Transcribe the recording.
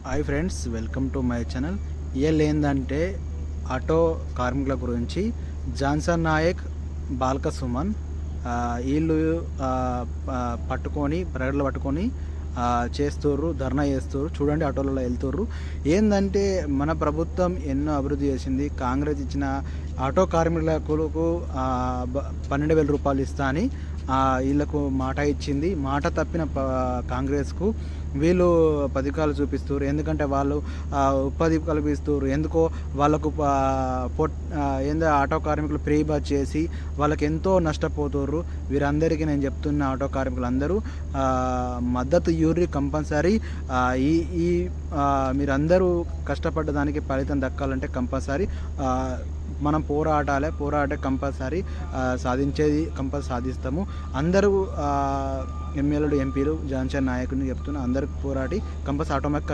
Hi friends, welcome to my channel. ఇవాళ ఏంటంటే auto కార్మికుల గురించి జాన్సన్ నాయక్, బాల్క సుమన్ వీళ్ళు ప్రగడలు పట్టుకొని చేస్తుర్రు, ధర్నా చేస్తుర్రు. చూడండి, ఆటోలలో వెళ్తుర్రు. ఏంటంటే మన ప్రభుత్వం ఎన్నో అభివృద్ధి చేసింది. కాంగ్రెస్ ఇచ్చిన ఆటో కార్మికులకు 12,000 రూపాయలు ఇస్తా అని వీళ్ళకు మాట ఇచ్చింది. మాట తప్పిన కాంగ్రెస్కు వీళ్ళు పథకాలు చూపిస్తారు. ఎందుకంటే వాళ్ళు ఉపాధి కల్పిస్తారు. ఎందుకో వాళ్ళకు ఏందో ఆటో కార్మికులు ఫ్రీ బస్ చేసి వాళ్ళకి ఎంతో నష్టపోతుర్రు. వీరందరికీ నేను చెప్తున్న, ఆటో కార్మికులు అందరూ మద్దతు యూరి కంపల్సరీ. ఈ మీరందరూ కష్టపడ్డదానికి ఫలితం దక్కాలంటే కంపల్సరీ మనం పోరాటే కంపల్సరీ సాధిస్తాము. అందరూ ఎమ్మెల్యేలు, ఎంపీలు, జాన్సన్ నాయకుని చెప్తున్నా, అందరూ పోరాడి కంపల్సరీ ఆటోమేటిక్